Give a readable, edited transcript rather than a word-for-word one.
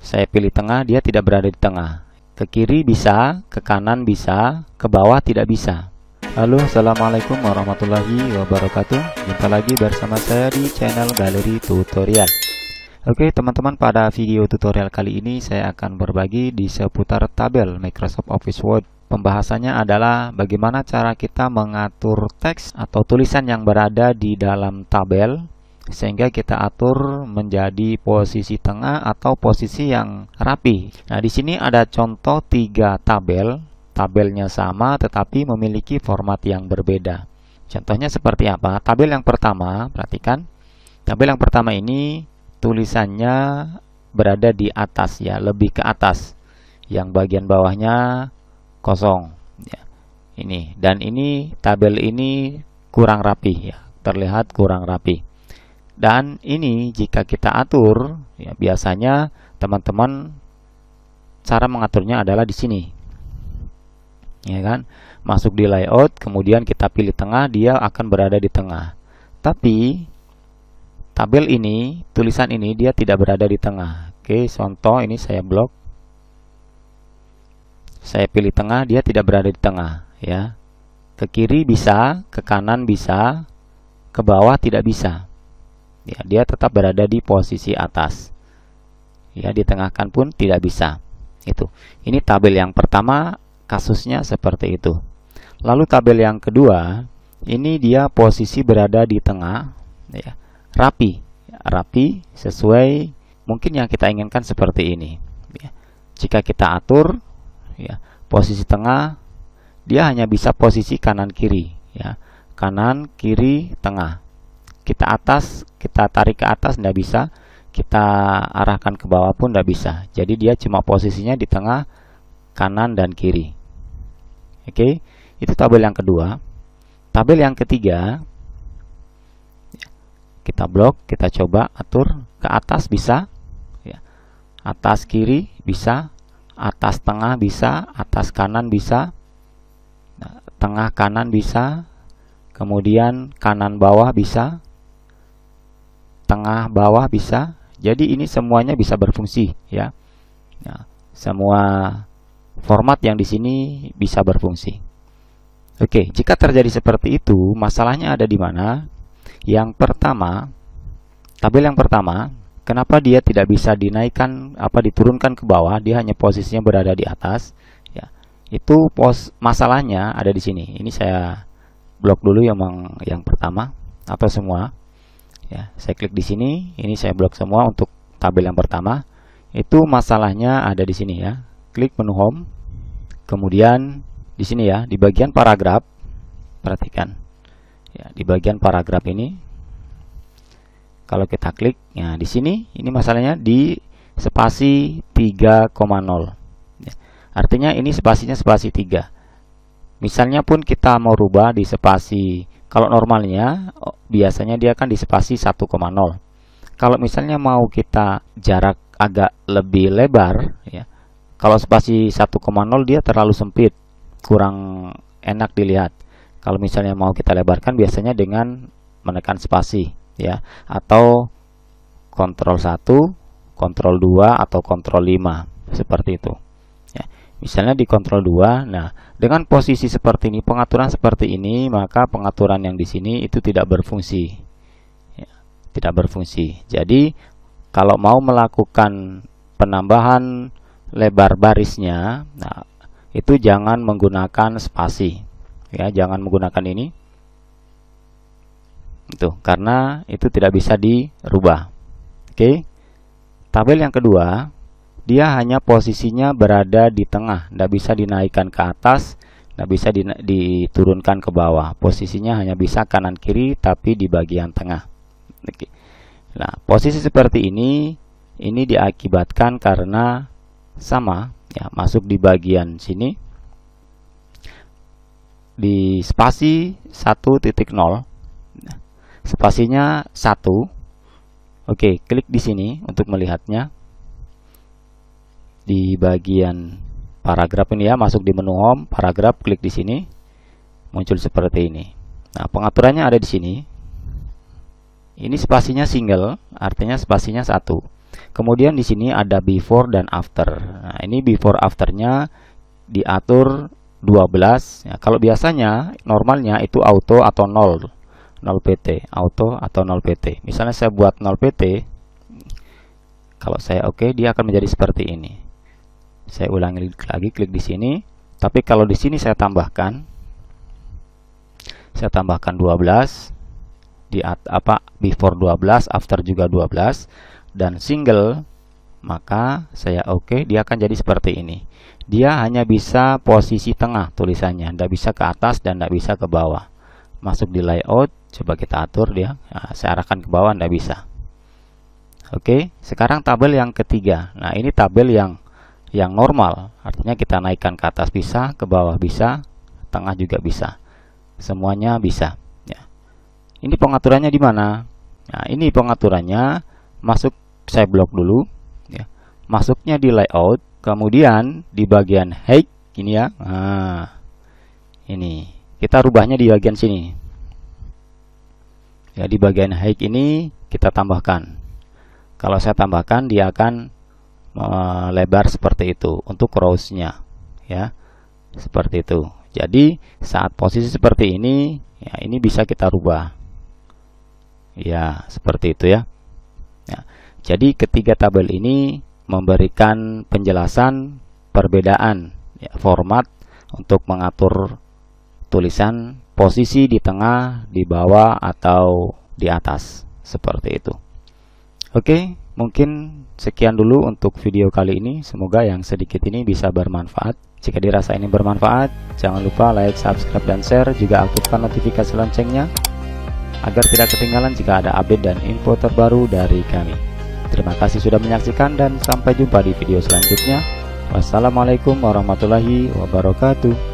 Saya pilih tengah, dia tidak berada di tengah. Ke kiri bisa, ke kanan bisa, ke bawah tidak bisa. Halo, assalamualaikum warahmatullahi wabarakatuh. Jumpa lagi bersama saya di channel Galeri Tutorial. Oke teman-teman, pada video tutorial kali ini saya akan berbagi di seputar tabel Microsoft Office Word. Pembahasannya adalah bagaimana cara kita mengatur teks atau tulisan yang berada di dalam tabel sehingga kita atur menjadi posisi tengah atau posisi yang rapi. Nah, di sini ada contoh 3 tabel. Tabelnya sama tetapi memiliki format yang berbeda. Contohnya seperti apa? Tabel yang pertama, perhatikan. Tabel yang pertama ini tulisannya berada di atas ya, lebih ke atas. Yang bagian bawahnya kosong ya. Ini dan ini tabel ini kurang rapi ya, terlihat kurang rapi. Dan ini jika kita atur ya, biasanya teman-teman cara mengaturnya adalah di sini. Ya kan? Masuk di layout, kemudian kita pilih tengah, dia akan berada di tengah. Tapi tabel ini, tulisan ini dia tidak berada di tengah. Oke, contoh ini saya blok. Saya pilih tengah, dia tidak berada di tengah ya. Ke kiri bisa, ke kanan bisa, ke bawah tidak bisa. Ya, dia tetap berada di posisi atas. Ya, ditengahkan pun tidak bisa. Itu. Ini tabel yang pertama, kasusnya seperti itu. Lalu tabel yang kedua, ini dia posisi berada di tengah, ya. Rapi, rapi sesuai mungkin yang kita inginkan seperti ini. Ya. Jika kita atur, ya, posisi tengah, dia hanya bisa posisi kanan kiri, ya. Kanan, kiri, tengah. Kita atas, kita tarik ke atas tidak bisa, kita arahkan ke bawah pun tidak bisa. Jadi dia cuma posisinya di tengah, kanan dan kiri. Oke, itu tabel yang kedua. Tabel yang ketiga, kita blok, kita coba atur ke atas bisa, ya. Atas kiri bisa, atas tengah bisa, atas kanan bisa, nah, tengah kanan bisa, kemudian kanan bawah bisa, tengah bawah bisa. Jadi ini semuanya bisa berfungsi ya. Nah, semua format yang di sini bisa berfungsi. Oke, jika terjadi seperti itu, masalahnya ada di mana? Yang pertama, tabel yang pertama, kenapa dia tidak bisa dinaikkan diturunkan ke bawah? Dia hanya posisinya berada di atas ya. Itu masalahnya ada di sini. Ini saya blok dulu yang pertama atau semua. Ya, saya klik di sini, ini saya blok semua untuk tabel yang pertama. Itu masalahnya ada di sini ya. Klik menu home. Kemudian di sini ya, di bagian paragraf. Perhatikan. Ya, di bagian paragraf ini kalau kita klik, ya di sini ini masalahnya di spasi 3,0. Ya, artinya ini spasinya spasi 3. Misalnya pun kita mau rubah di spasi, kalau normalnya biasanya dia akan di spasi 1,0. Kalau misalnya mau kita jarak agak lebih lebar ya. Kalau spasi 1,0 dia terlalu sempit, kurang enak dilihat. Kalau misalnya mau kita lebarkan biasanya dengan menekan spasi ya, atau Ctrl 1, Ctrl 2 atau Ctrl 5 seperti itu. Ya. Misalnya di Ctrl 2, nah dengan posisi seperti ini, pengaturan seperti ini, maka pengaturan yang di sini itu tidak berfungsi. Ya, tidak berfungsi. Jadi kalau mau melakukan penambahan lebar barisnya, nah itu jangan menggunakan spasi. Ya, jangan menggunakan ini. Itu karena itu tidak bisa dirubah. Oke. Tabel yang kedua, dia hanya posisinya berada di tengah, tidak bisa dinaikkan ke atas, tidak bisa diturunkan ke bawah. Posisinya hanya bisa kanan kiri, tapi di bagian tengah. Oke. Nah, posisi seperti ini diakibatkan karena sama, ya, masuk di bagian sini, di spasi 1.0, spasinya 1. Oke, klik di sini untuk melihatnya. Di bagian paragraf ini ya, masuk di menu home, paragraf, klik di sini, muncul seperti ini. Nah, pengaturannya ada di sini. Ini spasinya single, artinya spasinya 1. Kemudian di sini ada before dan after. Nah, ini before afternya diatur 12. Ya, kalau biasanya normalnya itu auto atau 0 PT, auto atau 0 PT. Misalnya saya buat 0 PT, kalau saya oke, dia akan menjadi seperti ini. Saya ulangi lagi, klik di sini. Tapi kalau di sini saya tambahkan 12 di before 12, after juga 12 dan single, maka saya oke, dia akan jadi seperti ini. Dia hanya bisa posisi tengah tulisannya, tidak bisa ke atas dan tidak bisa ke bawah. Masuk di layout, coba kita atur dia. Nah, saya arahkan ke bawah, tidak bisa. Oke, sekarang tabel yang ketiga. Nah, ini tabel yang normal, artinya kita naikkan ke atas bisa, ke bawah bisa, tengah juga bisa, semuanya bisa. Ya. Ini pengaturannya di mana? Nah, ini pengaturannya, masuk, saya blok dulu. Ya. Masuknya di layout, kemudian di bagian height ini ya. Nah, ini kita rubahnya di bagian sini. Ya, di bagian height ini kita tambahkan. Kalau saya tambahkan, dia akan lebar seperti itu untuk rows-nya, ya, seperti itu. Jadi saat posisi seperti ini, ya, ini bisa kita rubah, ya, seperti itu ya. Ya. Jadi ketiga tabel ini memberikan penjelasan perbedaan, ya, format untuk mengatur tulisan, posisi di tengah, di bawah, atau di atas, seperti itu. Oke, mungkin sekian dulu untuk video kali ini. Semoga yang sedikit ini bisa bermanfaat. Jika dirasa ini bermanfaat, jangan lupa like, subscribe, dan share. Juga aktifkan notifikasi loncengnya agar tidak ketinggalan jika ada update dan info terbaru dari kami. Terima kasih sudah menyaksikan dan sampai jumpa di video selanjutnya. Wassalamualaikum warahmatullahi wabarakatuh.